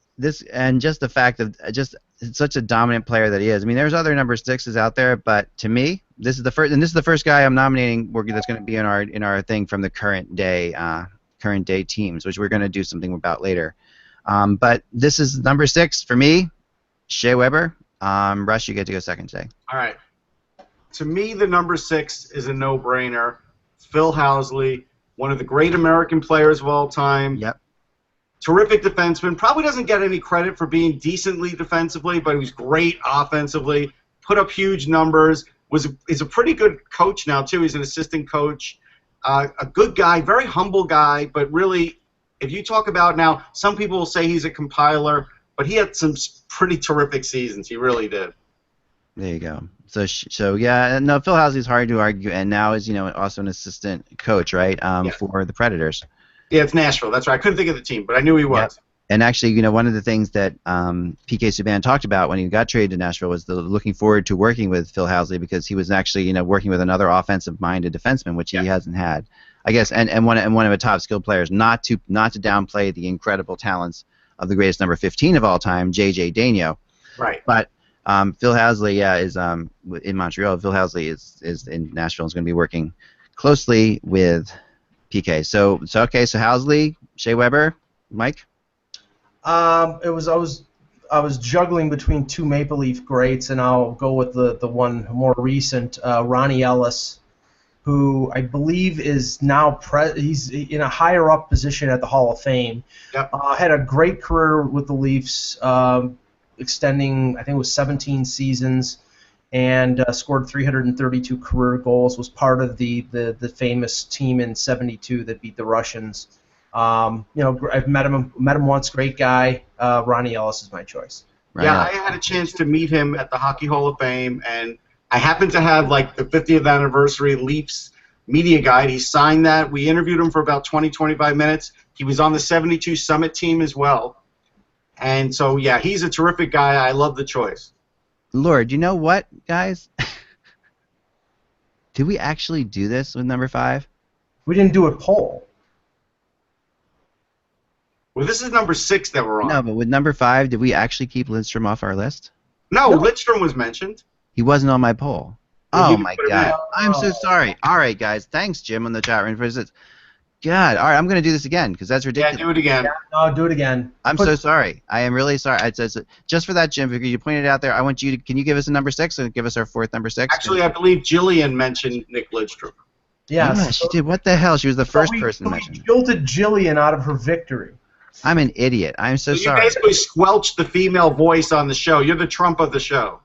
And just the fact of just such a dominant player that he is. I mean, there's other number 6s out there, but to me, this is the first guy I'm nominating that's going to be in our thing from the current day teams, which we're going to do something about later. But this is number 6 for me. Shea Weber. Rush, you get to go second today. All right. To me, the number 6 is a no-brainer. Phil Housley, one of the great American players of all time. Yep. Terrific defenseman. Probably doesn't get any credit for being decently defensively, but he was great offensively. Put up huge numbers. Is a pretty good coach now, too. He's an assistant coach. A good guy, very humble guy, but really, if you talk about now, some people will say he's a compiler, but he had some pretty terrific seasons. He really did. There you go. So yeah, no, Phil Housley's hard to argue, and now is also an assistant coach, right? For the Predators. Yeah, it's Nashville. That's right. I couldn't think of the team, but I knew he was. Yep. And actually, one of the things that PK Subban talked about when he got traded to Nashville was looking forward to working with Phil Housley because he was actually working with another offensive-minded defenseman, which he hasn't had, I guess, and one of the top skilled players. Not to downplay the incredible talents of the greatest number 15 of all time, J.J. Daigneault. Right. But Phil Housley is in Montreal. Phil Housley is in Nashville. Is going to be working closely with PK. So Housley, Shea Weber, Mike? I was juggling between two Maple Leaf greats, and I'll go with the one more recent, Ronnie Ellis, who I believe is now he's in a higher up position at the Hall of Fame. Yep. Had a great career with the Leafs, extending, I think it was 17 seasons, and scored 332 career goals. Was part of the famous team in '72 that beat the Russians. I've met him once. Great guy. Ronnie Ellis is my choice. Right. Yeah, I had a chance to meet him at the Hockey Hall of Fame, and I happened to have like the 50th anniversary Leafs media guide. He signed that. We interviewed him for about 20-25 minutes. He was on the '72 Summit team as well, and so yeah, he's a terrific guy. I love the choice. Lord, you know what, guys? Did we actually do this with number 5? We didn't do a poll. Well, this is number 6 that we're on. No, but with number 5, did we actually keep Lindstrom off our list? No, Lindstrom was mentioned. He wasn't on my poll. Well, Oh my God! I'm so sorry. All right, guys. Thanks, Jim, on the chat room for this. God. All right, I'm gonna do this again because that's ridiculous. Yeah, do it again. Yeah, no, do it again. I'm so sorry. I am really sorry. Just for that, Jim, because you pointed it out there, I want you to. Can you give us a number 6 and give us our 4th number 6? Actually, I believe Jillian mentioned Nick Lindstrom. Yeah, she did. What the hell? She was the first person we mentioned. jilted Jillian out of her victory. I'm an idiot. I'm so sorry. You basically squelched the female voice on the show. You're the Trump of the show.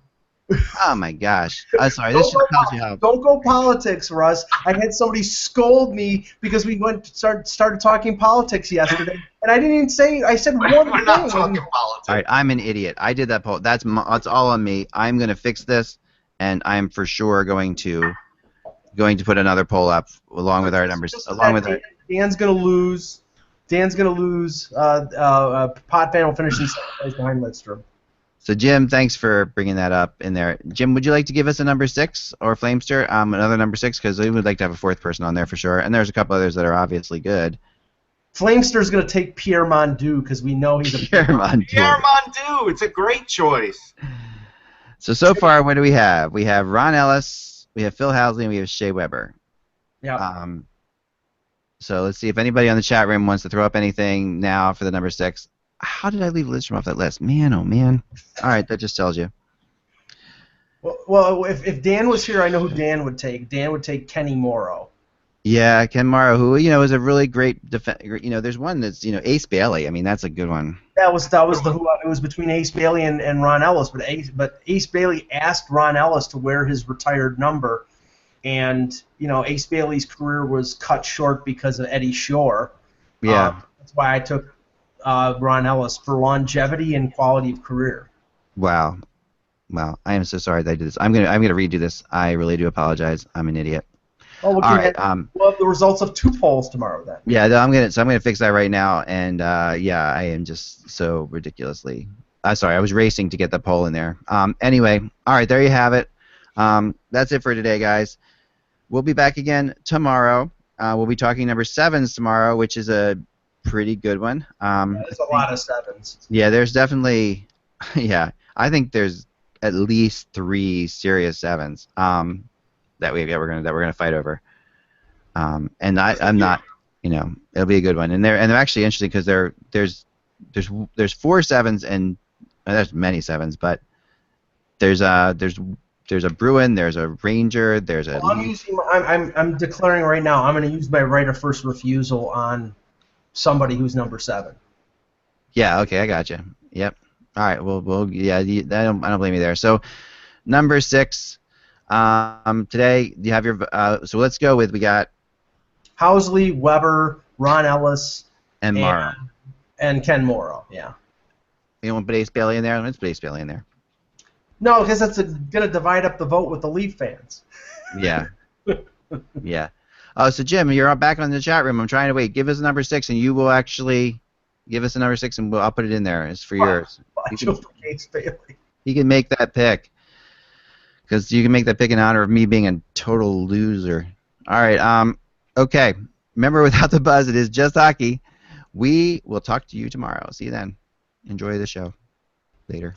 Oh my gosh! I'm sorry. This just tells you how. Don't go politics, Russ. I had somebody scold me because we started talking politics yesterday, and I didn't even say. I said one thing. We're not talking politics. All right, I'm an idiot. I did that poll. That's all on me. I'm gonna fix this, and I'm for sure going to put another poll up along with our numbers. Dan's gonna lose. Pot Fan will finish in second place behind Lidstrom. So, Jim, thanks for bringing that up in there. Jim, would you like to give us a number 6 or Flamester? Another number 6 because we would like to have a 4th person on there for sure. And there's a couple others that are obviously good. Flamester's going to take Pierre Mondu because we know he's a Pierre Mondu. Pierre Mondu. It's a great choice. So far, what do we have? We have Ron Ellis, we have Phil Housley, and we have Shea Weber. Yeah. So let's see if anybody on the chat room wants to throw up anything now for the number 6. How did I leave Lidstrom off that list? Man, oh man. All right, that just tells you. Well, if Dan was here, I know who Dan would take. Dan would take Kenny Morrow. Yeah, Ken Morrow, who is a really great defense. There's one that's Ace Bailey. I mean, that's a good one. It was between Ace Bailey and Ron Ellis, but Ace Bailey asked Ron Ellis to wear his retired number, and Ace Bailey's career was cut short because of Eddie Shore. Yeah. That's why I took Ron Ellis for longevity and quality of career. Wow. I am so sorry that I did this. I'm gonna redo this. I really do apologize. I'm an idiot. All right. We'll have the results of 2 polls tomorrow then. Yeah, I'm gonna fix that right now. And yeah, I am just so ridiculously. Sorry, I was racing to get the poll in there. Anyway, all right, there you have it. That's it for today, guys. We'll be back again tomorrow. We'll be talking number 7s tomorrow, which is a pretty good one. There's a lot of 7s. Yeah, there's definitely. Yeah, I think there's at least 3 serious 7s that we're gonna fight over. And I'm not. It'll be a good one. And they're actually interesting because there's 4 7s and there's many 7s, but there's a Bruin, there's a Ranger, there's a. I'm declaring right now. I'm going to use my right of first refusal on somebody who's number 7. Yeah. Okay, I got you. Yep. All right. Well. Yeah. I don't blame you there. So, number 6. Today you have your. So let's go with we got. Housley, Weber, Ron Ellis, and Morrow. And Ken Morrow. Yeah. You want to put Ace Bailey in there? Let's put Ace Bailey in there. No, because that's going to divide up the vote with the Leaf fans. Yeah. Yeah. Oh, so Jim, you're back on the chat room. I'm trying to wait. Give us a number 6, and you will actually give us a number 6, and I'll put it in there. It's for yours. You can make that pick, because you can make that pick in honor of me being a total loser. All right. Okay. Remember, without the buzz, it is just hockey. We will talk to you tomorrow. See you then. Enjoy the show. Later.